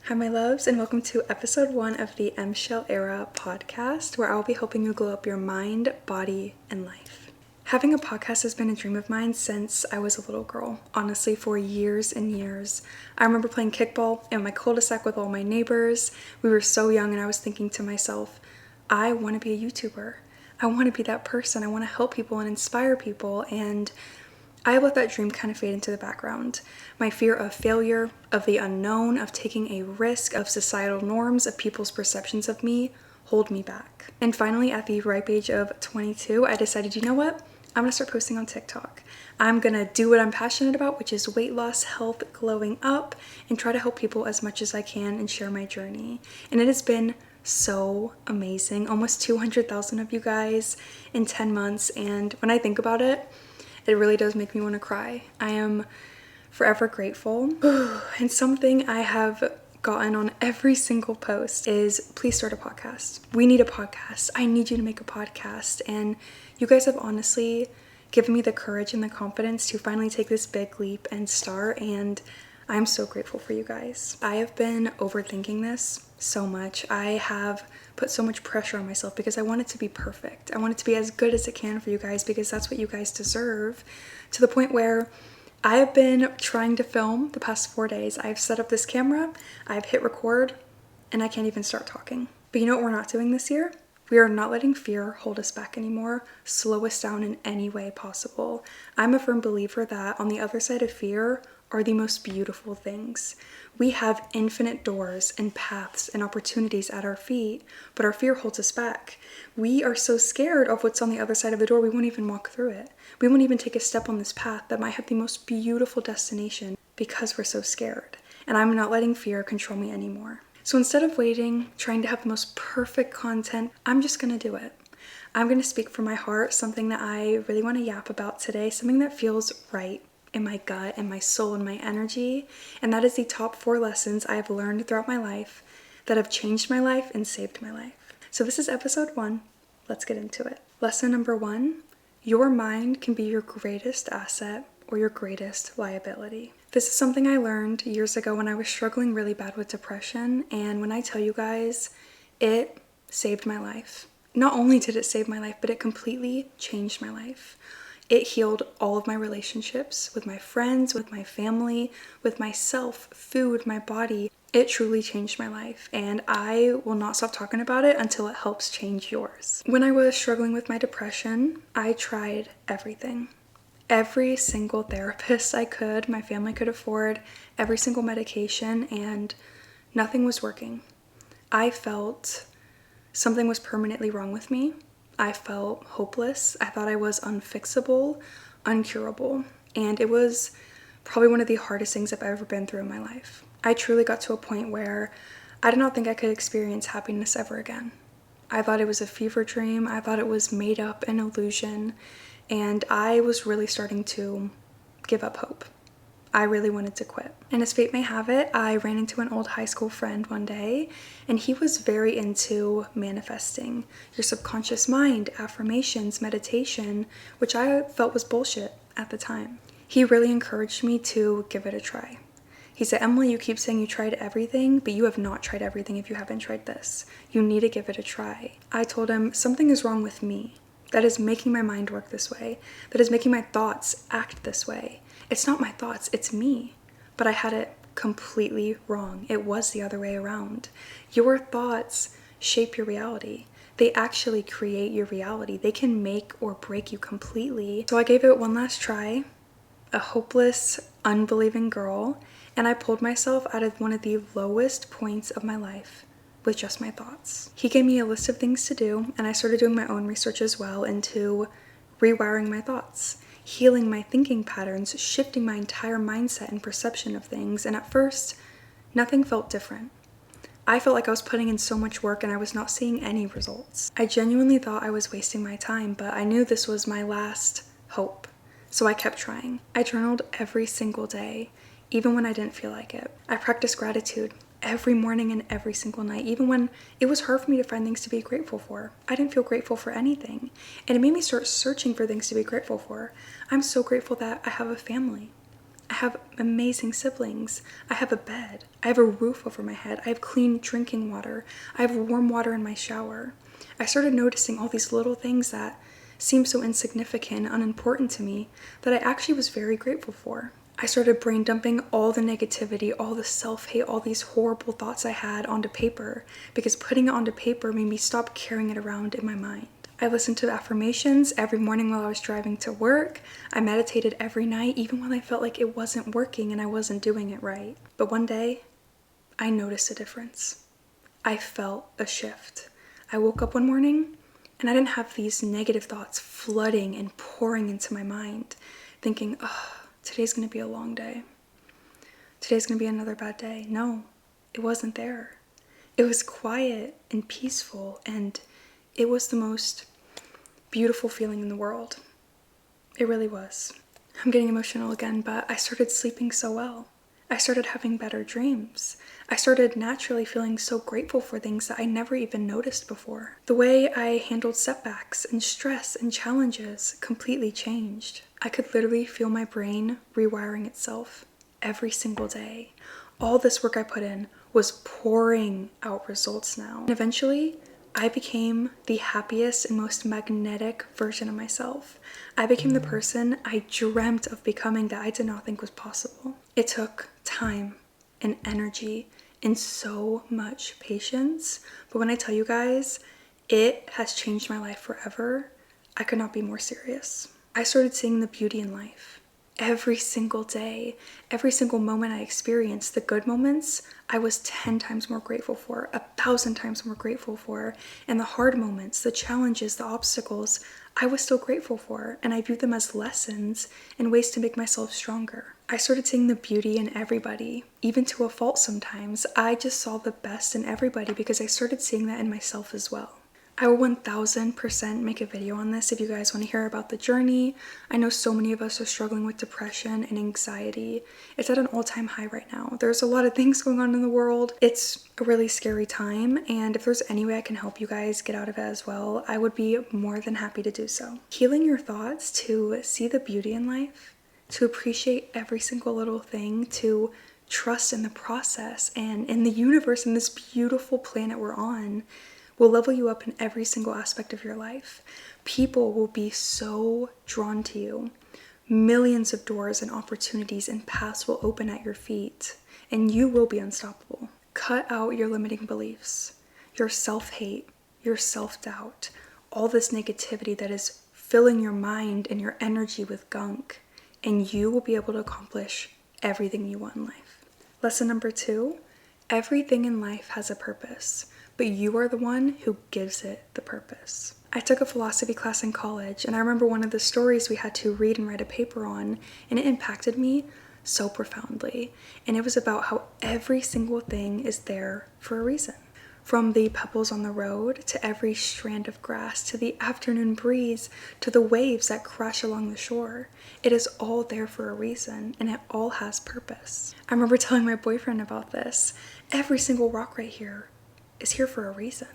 Hi, my loves, and welcome to episode 1 of the Emshel Era Podcast, where I'll be helping you glow up your mind, body, and life. Having a podcast has been a dream of mine since I was a little girl, honestly, for years and years. I remember playing kickball in my cul-de-sac with all my neighbors. We were so young, and I was thinking to myself, I want to be a YouTuber. I want to be that person. I want to help people and inspire people, and I let that dream kind of fade into the background. My fear of failure, of the unknown, of taking a risk, of societal norms, of people's perceptions of me hold me back. And finally, at the ripe age of 22, I decided, you know what? I'm gonna start posting on TikTok. I'm gonna do what I'm passionate about, which is weight loss, health, glowing up, and try to help people as much as I can and share my journey. And it has been so amazing. Almost 200,000 of you guys in 10 months. And when I think about it, it really does make me want to cry. I am forever grateful. And something I have gotten on every single post is, please start a podcast. We need a podcast. I need you to make a podcast. And you guys have honestly given me the courage and the confidence to finally take this big leap and start. And I'm so grateful for you guys. I have been overthinking this so much. I have put so much pressure on myself because I want it to be perfect. I want it to be as good as it can for you guys because that's what you guys deserve, to the point where I have been trying to film the past 4 days. I've set up this camera, I've hit record, and I can't even start talking. But you know what we're not doing this year? We are not letting fear hold us back anymore, slow us down in any way possible. I'm a firm believer that on the other side of fear are the most beautiful things. We have infinite doors and paths and opportunities at our feet, but our fear holds us back. We are so scared of what's on the other side of the door, we won't even walk through it. We won't even take a step on this path that might have the most beautiful destination because we're so scared. And I'm not letting fear control me anymore. So instead of waiting, trying to have the most perfect content, I'm just gonna do it. I'm gonna speak from my heart, something that I really wanna yap about today, something that feels right in my gut and my soul and my energy. And that is the top 4 lessons I've learned throughout my life that have changed my life and saved my life. So this is episode 1. Let's get into it. Lesson number 1, your mind can be your greatest asset or your greatest liability. This is something I learned years ago when I was struggling really bad with depression. And when I tell you guys, it saved my life. Not only did it save my life, but it completely changed my life. It healed all of my relationships with my friends, with my family, with myself, food, my body. It truly changed my life, and I will not stop talking about it until it helps change yours. When I was struggling with my depression, I tried everything. Every single therapist I could, my family could afford, every single medication, and nothing was working. I felt something was permanently wrong with me. I felt hopeless. I thought I was unfixable, uncurable, and it was probably one of the hardest things I've ever been through in my life. I truly got to a point where I did not think I could experience happiness ever again. I thought it was a fever dream. I thought it was made up, an illusion, and I was really starting to give up hope. I really wanted to quit. And as fate may have it, I ran into an old high school friend one day, and he was very into manifesting, your subconscious mind, affirmations, meditation, which I felt was bullshit at the time. He really encouraged me to give it a try. He said, Emily, you keep saying you tried everything, but you have not tried everything if you haven't tried this. You need to give it a try. I told him, something is wrong with me that is making my mind work this way, that is making my thoughts act this way. It's not my thoughts, it's me. But I had it completely wrong. It was the other way around. Your thoughts shape your reality. They actually create your reality. They can make or break you completely. So I gave it one last try, a hopeless, unbelieving girl, and I pulled myself out of one of the lowest points of my life with just my thoughts. He gave me a list of things to do, and I started doing my own research as well into rewiring my thoughts, healing my thinking patterns, shifting my entire mindset and perception of things. And at first, nothing felt different. I felt like I was putting in so much work and I was not seeing any results. I genuinely thought I was wasting my time, but I knew this was my last hope. So I kept trying. I journaled every single day, even when I didn't feel like it. I practiced gratitude every morning and every single night, even when it was hard for me to find things to be grateful for. I didn't feel grateful for anything, and it made me start searching for things to be grateful for. I'm so grateful that I have a family. I have amazing siblings. I have a bed. I have a roof over my head. I have clean drinking water. I have warm water in my shower. I started noticing all these little things that seemed so insignificant and unimportant to me that I actually was very grateful for. I started brain dumping all the negativity, all the self-hate, all these horrible thoughts I had onto paper, because putting it onto paper made me stop carrying it around in my mind. I listened to affirmations every morning while I was driving to work. I meditated every night, even when I felt like it wasn't working and I wasn't doing it right. But one day, I noticed a difference. I felt a shift. I woke up one morning and I didn't have these negative thoughts flooding and pouring into my mind, thinking, today's gonna be a long day. Today's gonna be another bad day. No, it wasn't there. It was quiet and peaceful, and it was the most beautiful feeling in the world. It really was. I'm getting emotional again, but I started sleeping so well. I started having better dreams. I started naturally feeling so grateful for things that I never even noticed before. The way I handled setbacks and stress and challenges completely changed. I could literally feel my brain rewiring itself every single day. All this work I put in was pouring out results now. And eventually, I became the happiest and most magnetic version of myself. I became the person I dreamt of becoming that I did not think was possible. It took time and energy and so much patience. But when I tell you guys, it has changed my life forever, I could not be more serious. I started seeing the beauty in life. Every single day, every single moment I experienced, the good moments, I was 10 times more grateful for, 1,000 times more grateful for. And the hard moments, the challenges, the obstacles, I was still grateful for. And I viewed them as lessons and ways to make myself stronger. I started seeing the beauty in everybody, even to a fault sometimes. I just saw the best in everybody because I started seeing that in myself as well. I will 1000% make a video on this if you guys want to hear about the journey. I know so many of us are struggling with depression and anxiety. It's at an all-time high right now. There's a lot of things going on in the world. It's a really scary time, and if there's any way I can help you guys get out of it as well, I would be more than happy to do so. Healing your thoughts to see the beauty in life, to appreciate every single little thing, to trust in the process and in the universe and this beautiful planet we're on, will level you up in every single aspect of your life. People will be so drawn to you. Millions of doors and opportunities and paths will open at your feet, and you will be unstoppable. Cut out your limiting beliefs, your self-hate, your self-doubt, all this negativity that is filling your mind and your energy with gunk, and you will be able to accomplish everything you want in life. Lesson number 2, everything in life has a purpose, but you are the one who gives it the purpose. I took a philosophy class in college, and I remember one of the stories we had to read and write a paper on, and it impacted me so profoundly. And it was about how every single thing is there for a reason. From the pebbles on the road, to every strand of grass, to the afternoon breeze, to the waves that crash along the shore. It is all there for a reason, and it all has purpose. I remember telling my boyfriend about this. Every single rock right here is here for a reason.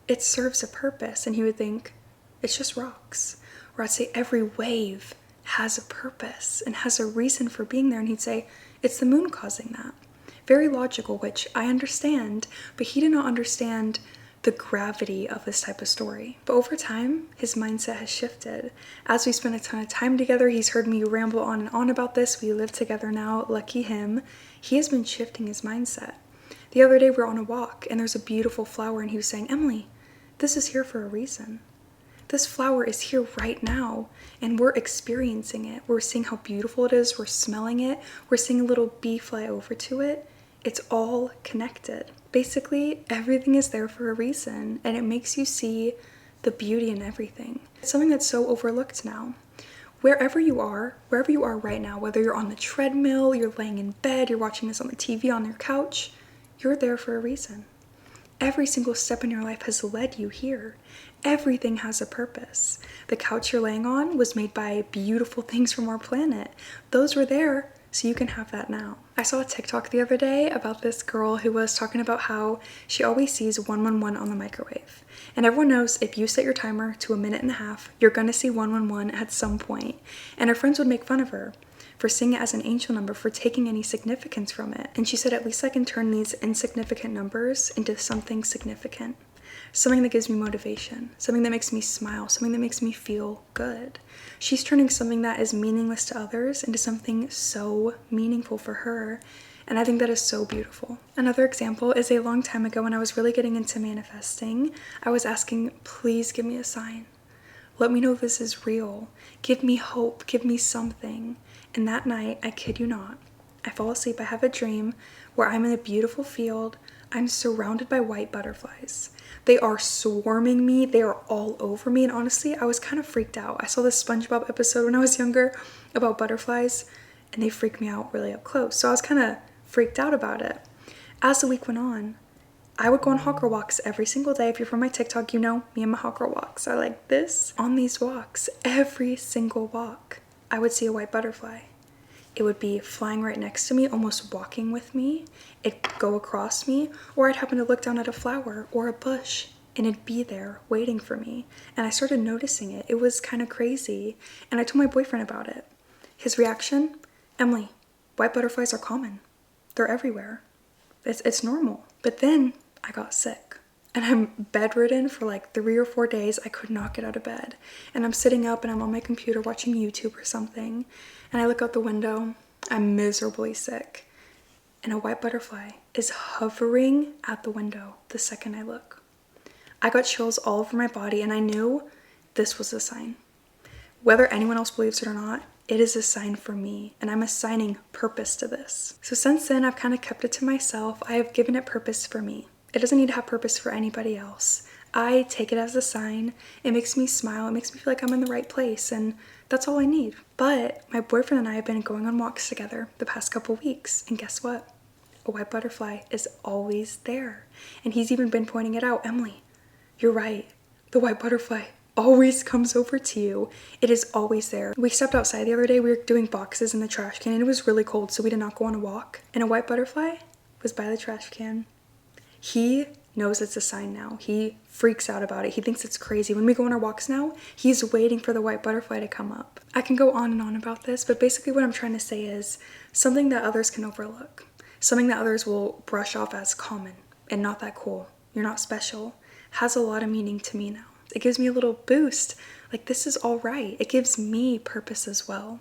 It serves a purpose, and he would think, it's just rocks. Or I'd say every wave has a purpose and has a reason for being there, and he'd say, it's the moon causing that. Very logical, which I understand, but he did not understand the gravity of this type of story. But over time, his mindset has shifted. As we spend a ton of time together, he's heard me ramble on and on about this. We live together now, lucky him. He has been shifting his mindset. The other day we were on a walk and there's a beautiful flower and he was saying, Emily, this is here for a reason. This flower is here right now and we're experiencing it. We're seeing how beautiful it is. We're smelling it. We're seeing a little bee fly over to it. It's all connected. Basically, everything is there for a reason, and it makes you see the beauty in everything. It's something that's so overlooked now. Wherever you are right now, whether you're on the treadmill, you're laying in bed, you're watching this on the TV on your couch, you're there for a reason. Every single step in your life has led you here. Everything has a purpose. The couch you're laying on was made by beautiful things from our planet. Those were there so you can have that now. I saw a TikTok the other day about this girl who was talking about how she always sees 111 on the microwave. And everyone knows if you set your timer to 1.5 minutes, you're gonna see 111 at some point. And her friends would make fun of her for seeing it as an angel number, for taking any significance from it. And she said, at least I can turn these insignificant numbers into something significant. Something that gives me motivation, something that makes me smile, something that makes me feel good. She's turning something that is meaningless to others into something so meaningful for her. And I think that is so beautiful. Another example is a long time ago when I was really getting into manifesting, I was asking, please give me a sign. Let me know this is real. Give me hope. Give me something. And that night, I kid you not, I fall asleep. I have a dream where I'm in a beautiful field. I'm surrounded by white butterflies. They are swarming me. They are all over me. And honestly, I was kind of freaked out. I saw this SpongeBob episode when I was younger about butterflies, and they freaked me out really up close. So I was kind of freaked out about it. As the week went on, I would go on hawker walks every single day. If you're from my TikTok, you know me and my hawker walks are like this. On these walks, every single walk, I would see a white butterfly. It would be flying right next to me, almost walking with me. It'd go across me, or I'd happen to look down at a flower or a bush, and it'd be there waiting for me. And I started noticing it. It was kind of crazy. And I told my boyfriend about it. His reaction, Emily, white butterflies are common. They're everywhere. It's normal. But then I got sick. And I'm bedridden for like 3 or 4 days. I could not get out of bed. And I'm sitting up and I'm on my computer watching YouTube or something. And I look out the window. I'm miserably sick. And a white butterfly is hovering at the window the second I look. I got chills all over my body and I knew this was a sign. Whether anyone else believes it or not, it is a sign for me, and I'm assigning purpose to this. So since then, I've kind of kept it to myself. I have given it purpose for me. It doesn't need to have purpose for anybody else. I take it as a sign. It makes me smile. It makes me feel like I'm in the right place, and that's all I need. But my boyfriend and I have been going on walks together the past couple weeks, and guess what? A white butterfly is always there. And he's even been pointing it out. Emily, you're right. The white butterfly always comes over to you. It is always there. We stepped outside the other day. We were doing boxes in the trash can and it was really cold, so we did not go on a walk. And a white butterfly was by the trash can. He knows it's a sign now. He freaks out about it. He thinks it's crazy. When we go on our walks now, he's waiting for the white butterfly to come up. I can go on and on about this, but basically what I'm trying to say is something that others can overlook. Something that others will brush off as common and not that cool. You're not special. Has a lot of meaning to me now. It gives me a little boost. Like, this is all right. It gives me purpose as well.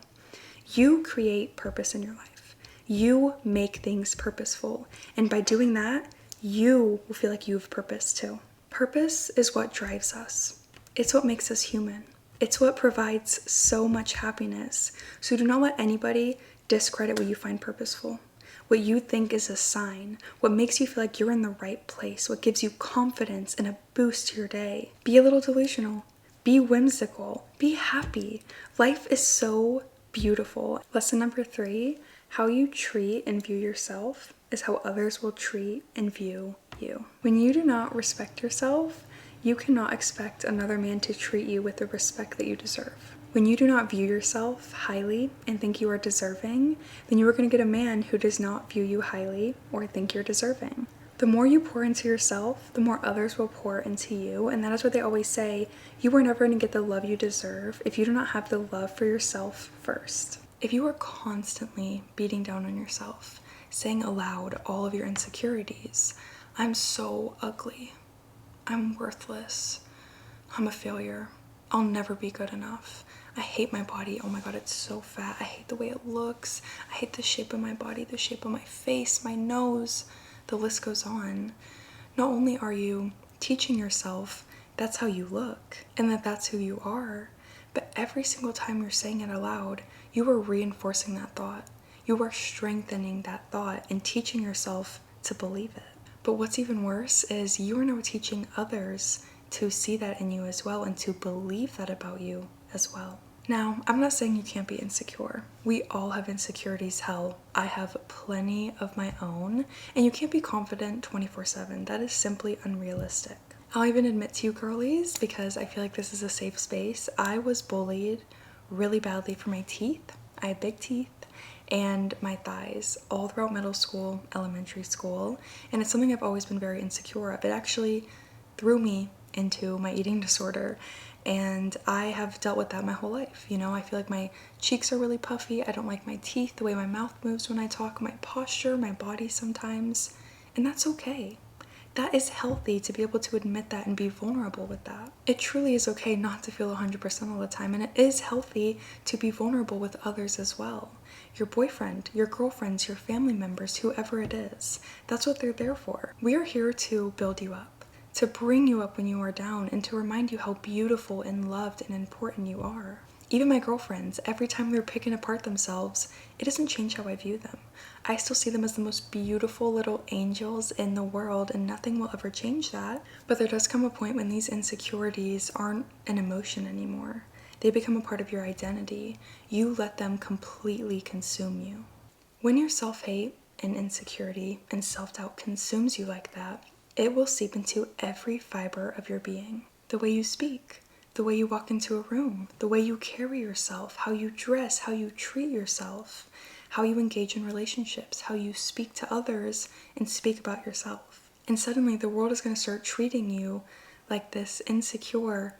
You create purpose in your life. You make things purposeful. And by doing that, you will feel like you have purpose too. Purpose is what drives us. It's what makes us human. It's what provides so much happiness. So do not let anybody discredit what you find purposeful. What you think is a sign, what makes you feel like you're in the right place, what gives you confidence and a boost to your day. Be a little delusional. Be whimsical. Be happy. Life is so beautiful. Lesson number 3, how you treat and view yourself is how others will treat and view you. When you do not respect yourself, you cannot expect another man to treat you with the respect that you deserve. When you do not view yourself highly and think you are deserving, then you are going to get a man who does not view you highly or think you're deserving. The more you pour into yourself, the more others will pour into you. And that is what they always say. You are never going to get the love you deserve if you do not have the love for yourself first. If you are constantly beating down on yourself, saying aloud all of your insecurities, I'm so ugly, I'm worthless, I'm a failure, I'll never be good enough, I hate my body, oh my god, it's so fat, I hate the way it looks, I hate the shape of my body, the shape of my face, my nose, the list goes on. Not only are you teaching yourself that's how you look and that that's who you are, but every single time you're saying it aloud, you are reinforcing that thought. You are strengthening that thought and teaching yourself to believe it. But what's even worse is you are now teaching others to see that in you as well and to believe that about you as well. Now, I'm not saying you can't be insecure. We all have insecurities, hell. I have plenty of my own, and you can't be confident 24/7. That is simply unrealistic. I'll even admit to you girlies, because I feel like this is a safe space, I was bullied really badly for my teeth. I have big teeth and my thighs all throughout middle school, elementary school, and it's something I've always been very insecure of. It actually threw me into my eating disorder, And I have dealt with that my whole life. I feel like my cheeks are really puffy. I don't like my teeth, the way my mouth moves when I talk, my posture, my body sometimes. And that's okay. That is healthy to be able to admit that and be vulnerable with that. It truly is okay not to feel 100% all the time. And it is healthy to be vulnerable with others as well. Your boyfriend, your girlfriends, your family members, whoever it is. That's what they're there for. We are here to build you up, to bring you up when you are down, and to remind you how beautiful and loved and important you are. Even my girlfriends, every time they're picking apart themselves, it doesn't change how I view them. I still see them as the most beautiful little angels in the world, and nothing will ever change that. But there does come a point when these insecurities aren't an emotion anymore. They become a part of your identity. You let them completely consume you. When your self-hate and insecurity and self-doubt consumes you like that, it will seep into every fiber of your being. The way you speak, the way you walk into a room, the way you carry yourself, how you dress, how you treat yourself, how you engage in relationships, how you speak to others and speak about yourself. And suddenly the world is going to start treating you like this insecure,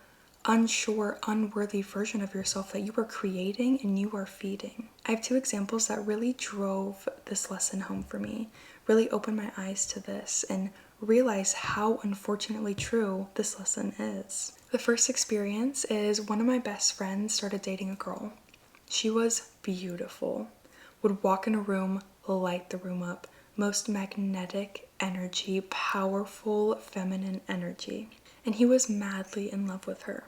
unsure, unworthy version of yourself that you are creating and you are feeding. I have two examples that really drove this lesson home for me, really opened my eyes to this, and realize how unfortunately true this lesson is. The first experience is one of my best friends started dating a girl. She was beautiful, would walk in a room, light the room up, most magnetic energy, powerful feminine energy. And he was madly in love with her.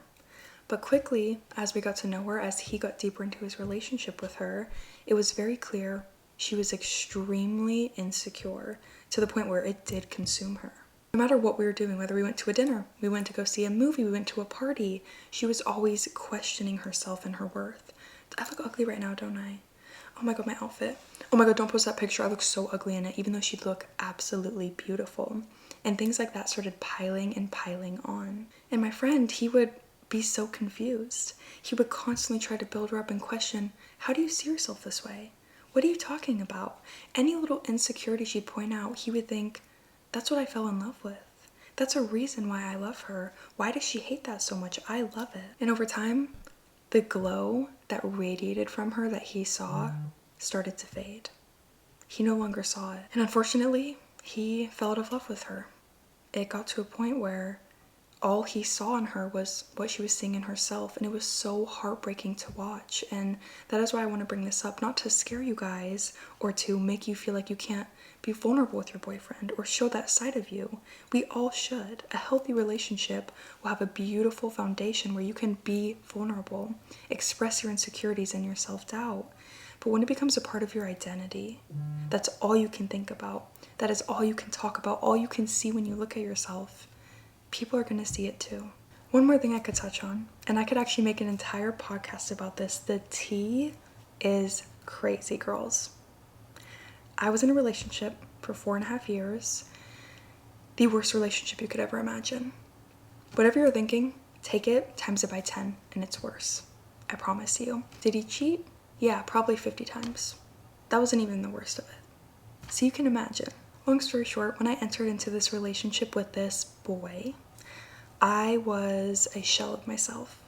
But quickly, as we got to know her, as he got deeper into his relationship with her, it was very clear she was extremely insecure, to the point where it did consume her. No matter what we were doing, whether we went to a dinner, we went to go see a movie, we went to a party, she was always questioning herself and her worth. I look ugly right now, don't I? Oh my god, my outfit. Oh my god, don't post that picture. I look so ugly in it, even though she'd look absolutely beautiful. And things like that started piling and piling on. And my friend, he would be so confused. He would constantly try to build her up and question, how do you see yourself this way? What are you talking about? Any little insecurity she'd point out, he would think, that's what I fell in love with. That's a reason why I love her. Why does she hate that so much? I love it. And over time, the glow that radiated from her that he saw started to fade. He no longer saw it. And unfortunately, he fell out of love with her. It got to a point where all he saw in her was what she was seeing in herself, and it was so heartbreaking to watch. And that is why I want to bring this up, not to scare you guys or to make you feel like you can't be vulnerable with your boyfriend or show that side of you. We all should. A healthy relationship will have a beautiful foundation where you can be vulnerable, express your insecurities and your self-doubt. But when it becomes a part of your identity, that's all you can think about, that is all you can talk about, all you can see when you look at yourself, people are going to see it too. One more thing I could touch on, and I could actually make an entire podcast about this. The tea is crazy, girls. I was in a relationship for 4.5 years. The worst relationship you could ever imagine. Whatever you're thinking, take it, times it by 10, and it's worse. I promise you. Did he cheat? Yeah, probably 50 times. That wasn't even the worst of it. So you can imagine. Long story short, when I entered into this relationship with this boy, I was a shell of myself.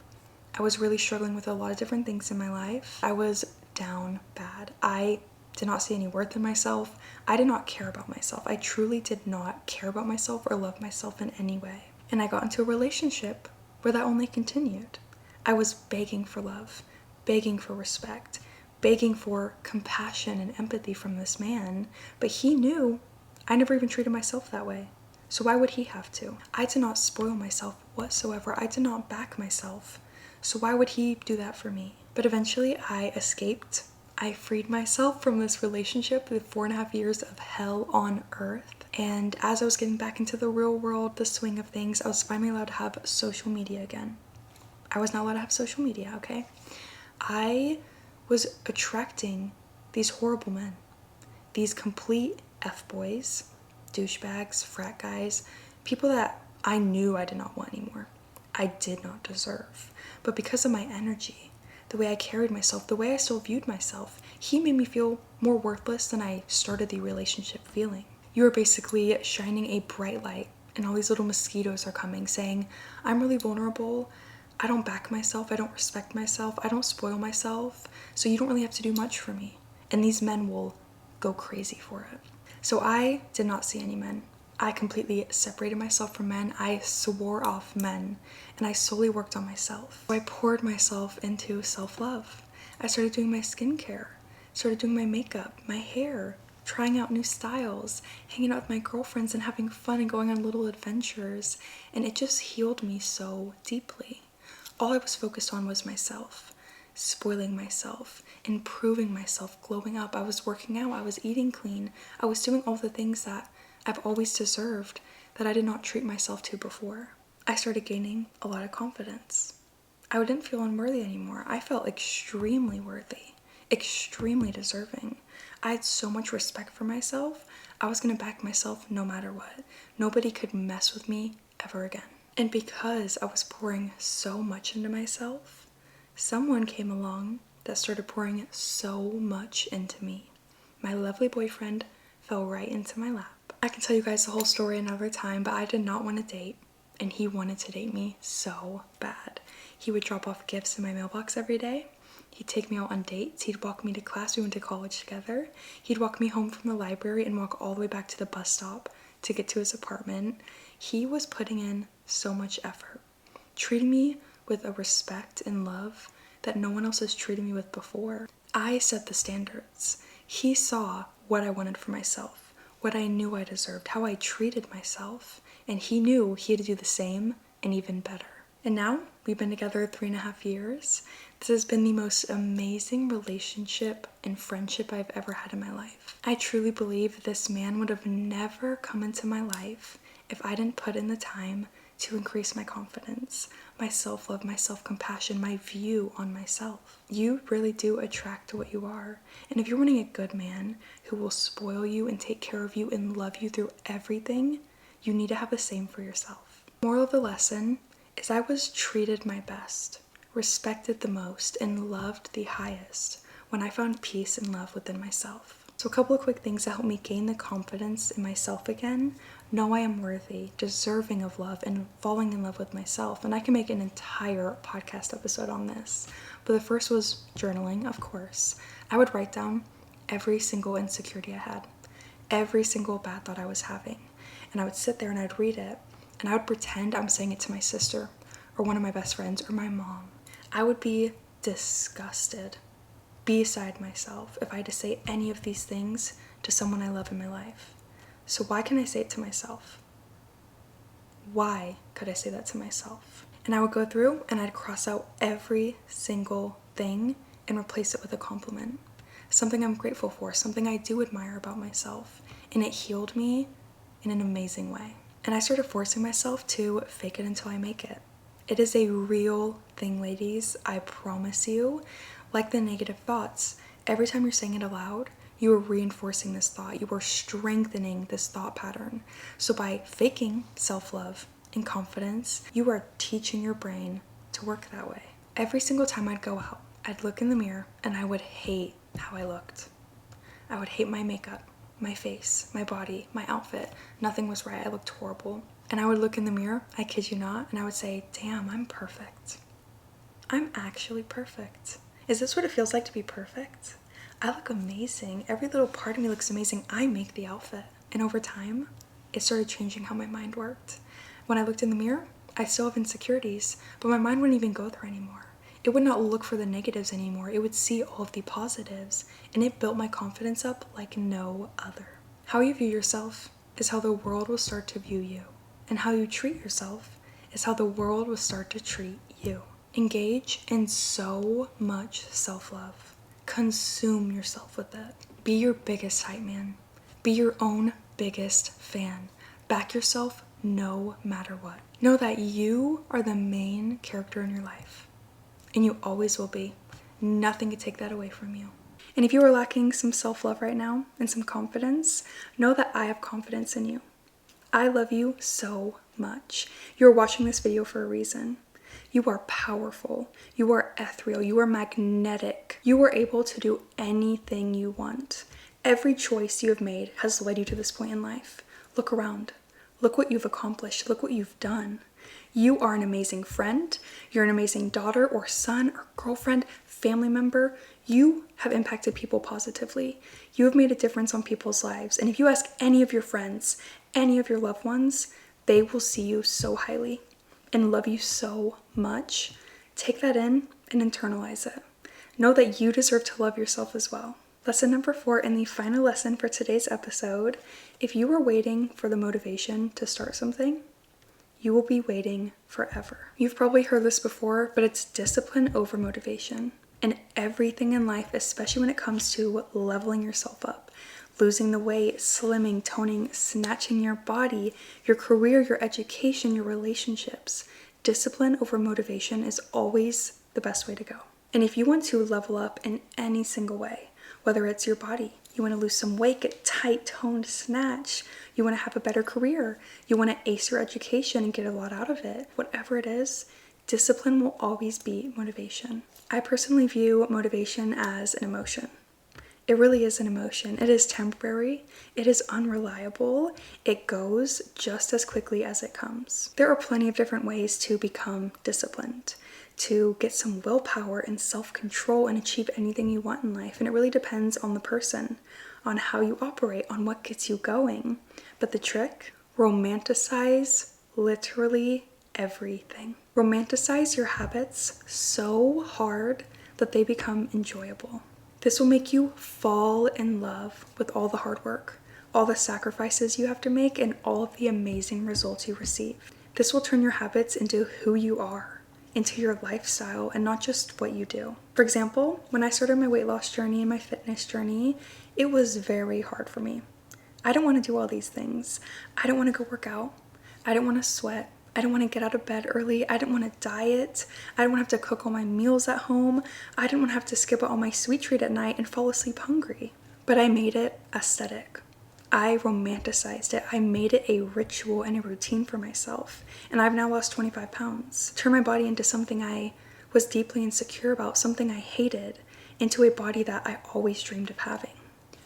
I was really struggling with a lot of different things in my life. I was down bad. I did not see any worth in myself. I did not care about myself. I truly did not care about myself or love myself in any way. And I got into a relationship where that only continued. I was begging for love, begging for respect, begging for compassion and empathy from this man, but he knew I never even treated myself that way. So why would he have to? I did not spoil myself whatsoever. I did not back myself. So why would he do that for me? But eventually I escaped. I freed myself from this relationship with 4.5 years of hell on earth. And as I was getting back into the real world, the swing of things, I was finally allowed to have social media again. I was not allowed to have social media, okay? I was attracting these horrible men, these complete F-boys, douchebags, frat guys, people that I knew I did not want anymore. I did not deserve. But because of my energy, the way I carried myself, the way I still viewed myself, he made me feel more worthless than I started the relationship feeling. You are basically shining a bright light, and all these little mosquitoes are coming saying, I'm really vulnerable, I don't back myself, I don't respect myself, I don't spoil myself, so you don't really have to do much for me. And these men will go crazy for it. So I did not see any men. I completely separated myself from men. I swore off men, and I solely worked on myself. So I poured myself into self-love. I started doing my skincare, started doing my makeup, my hair, trying out new styles, hanging out with my girlfriends and having fun and going on little adventures, and it just healed me so deeply. All I was focused on was myself, spoiling myself, improving myself, glowing up. I was working out, I was eating clean, I was doing all the things that I've always deserved that I did not treat myself to before. I started gaining a lot of confidence. I didn't feel unworthy anymore. I felt extremely worthy, extremely deserving. I had so much respect for myself. I was going to back myself no matter what. Nobody could mess with me ever again. And because I was pouring so much into myself, someone came along that started pouring so much into me. My lovely boyfriend fell right into my lap. I can tell you guys the whole story another time, but I did not want to date, and he wanted to date me so bad. He would drop off gifts in my mailbox every day. He'd take me out on dates. He'd walk me to class. We went to college together. He'd walk me home from the library and walk all the way back to the bus stop to get to his apartment. He was putting in so much effort, treating me with a respect and love that no one else has treated me with before. I set the standards. He saw what I wanted for myself, what I knew I deserved, how I treated myself, and he knew he had to do the same and even better. And now we've been together 3.5 years. This has been the most amazing relationship and friendship I've ever had in my life. I truly believe this man would have never come into my life if I didn't put in the time to increase my confidence, my self-love, my self-compassion, my view on myself. You really do attract what you are. And if you're wanting a good man who will spoil you and take care of you and love you through everything, you need to have the same for yourself. Moral of the lesson is I was treated my best, respected the most, and loved the highest when I found peace and love within myself. So a couple of quick things that helped me gain the confidence in myself again. Know I am worthy, deserving of love, and falling in love with myself. And I can make an entire podcast episode on this. But the first was journaling, of course. I would write down every single insecurity I had, every single bad thought I was having. And I would sit there and I'd read it. And I would pretend I'm saying it to my sister or one of my best friends or my mom. I would be disgusted, beside myself, if I had to say any of these things to someone I love in my life. So why can I say it to myself? Why could I say that to myself? And I would go through and I'd cross out every single thing and replace it with a compliment. Something I'm grateful for, something I do admire about myself. And it healed me in an amazing way. And I started forcing myself to fake it until I make it. It is a real thing, ladies. I promise you. Like the negative thoughts, every time you're saying it aloud, you are reinforcing this thought. You are strengthening this thought pattern. So by faking self-love and confidence, you are teaching your brain to work that way. Every single time I'd go out, I'd look in the mirror and I would hate how I looked. I would hate my makeup, my face, my body, my outfit. Nothing was right. I looked horrible. And I would look in the mirror, I kid you not, and I would say, damn, I'm perfect. I'm actually perfect. Is this what it feels like to be perfect? I look amazing. Every little part of me looks amazing. I make the outfit. And over time, it started changing how my mind worked. When I looked in the mirror, I still have insecurities, but my mind wouldn't even go there anymore. It would not look for the negatives anymore. It would see all of the positives, and it built my confidence up like no other. How you view yourself is how the world will start to view you, and how you treat yourself is how the world will start to treat you. Engage in so much self-love. Consume yourself with it. Be your biggest hype man. Be your own biggest fan. Back yourself no matter what. Know that you are the main character in your life, and you always will be. Nothing can take that away from you. And if you are lacking some self-love right now and some confidence, know that I have confidence in you. I love you so much. You're watching this video for a reason. You are powerful. You are ethereal. You are magnetic. You are able to do anything you want. Every choice you have made has led you to this point in life. Look around. Look what you've accomplished. Look what you've done. You are an amazing friend. You're an amazing daughter or son or girlfriend, family member. You have impacted people positively. You have made a difference on people's lives. And if you ask any of your friends, any of your loved ones, they will see you so highly and love you so much. Take that in and internalize it. Know that you deserve to love yourself as well. Lesson number 4 and the final lesson for today's episode. If you are waiting for the motivation to start something, you will be waiting forever. You've probably heard this before, but it's discipline over motivation. And everything in life, especially when it comes to leveling yourself up, losing the weight, slimming, toning, snatching your body, your career, your education, your relationships, discipline over motivation is always the best way to go. And if you want to level up in any single way, whether it's your body, you want to lose some weight, get tight, toned, snatch, you want to have a better career, you want to ace your education and get a lot out of it, whatever it is, discipline will always be motivation. I personally view motivation as an emotion. It really is an emotion. It is temporary. It is unreliable. It goes just as quickly as it comes. There are plenty of different ways to become disciplined, to get some willpower and self-control and achieve anything you want in life. And it really depends on the person, on how you operate, on what gets you going. But the trick, romanticize literally everything. Romanticize your habits so hard that they become enjoyable. This will make you fall in love with all the hard work, all the sacrifices you have to make, and all of the amazing results you receive. This will turn your habits into who you are, into your lifestyle, and not just what you do. For example, when I started my weight loss journey and my fitness journey, it was very hard for me. I don't want to do all these things. I don't want to go work out. I don't want to sweat. I don't want to get out of bed early. I didn't want to diet. I didn't want to have to cook all my meals at home. I didn't want to have to skip out on my sweet treat at night and fall asleep hungry. But I made it aesthetic. I romanticized it. I made it a ritual and a routine for myself. And I've now lost 25 pounds. Turned my body into something I was deeply insecure about, something I hated, into a body that I always dreamed of having.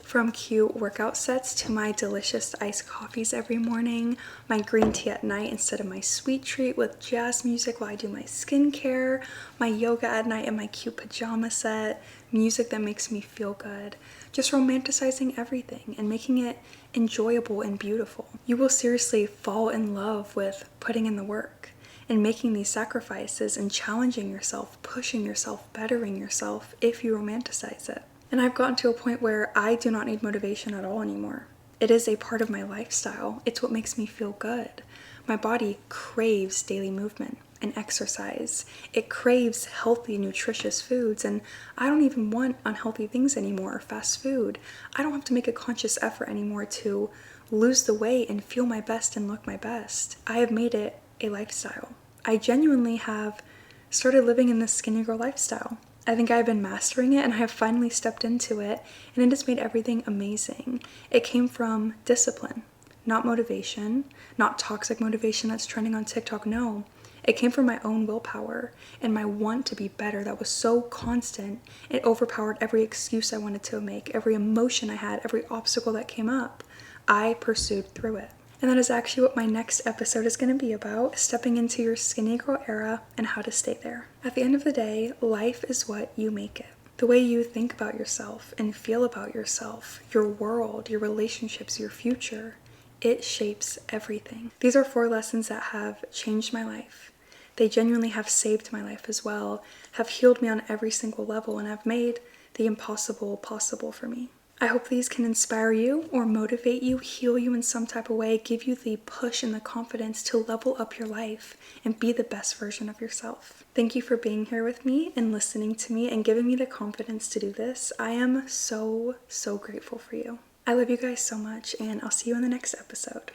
From cute workout sets to my delicious iced coffees every morning, my green tea at night instead of my sweet treat with jazz music while I do my skincare, my yoga at night and my cute pajama set, music that makes me feel good, just romanticizing everything and making it enjoyable and beautiful. You will seriously fall in love with putting in the work and making these sacrifices and challenging yourself, pushing yourself, bettering yourself if you romanticize it. And I've gotten to a point where I do not need motivation at all anymore. It is a part of my lifestyle. It's what makes me feel good. My body craves daily movement and exercise. It craves healthy, nutritious foods, and I don't even want unhealthy things anymore or fast food. I don't have to make a conscious effort anymore to lose the weight and feel my best and look my best. I have made it a lifestyle. I genuinely have started living in this skinny girl lifestyle. I think I've been mastering it and I have finally stepped into it, and it has made everything amazing. It came from discipline, not motivation, not toxic motivation that's trending on TikTok, no. It came from my own willpower and my want to be better that was so constant, it overpowered every excuse I wanted to make, every emotion I had, every obstacle that came up. I pursued through it. And that is actually what my next episode is going to be about, stepping into your skinny girl era and how to stay there. At the end of the day, life is what you make it. The way you think about yourself and feel about yourself, your world, your relationships, your future, it shapes everything. These are 4 lessons that have changed my life. They genuinely have saved my life as well, have healed me on every single level, and have made the impossible possible for me. I hope these can inspire you or motivate you, heal you in some type of way, give you the push and the confidence to level up your life and be the best version of yourself. Thank you for being here with me and listening to me and giving me the confidence to do this. I am so grateful for you. I love you guys so much, and I'll see you in the next episode.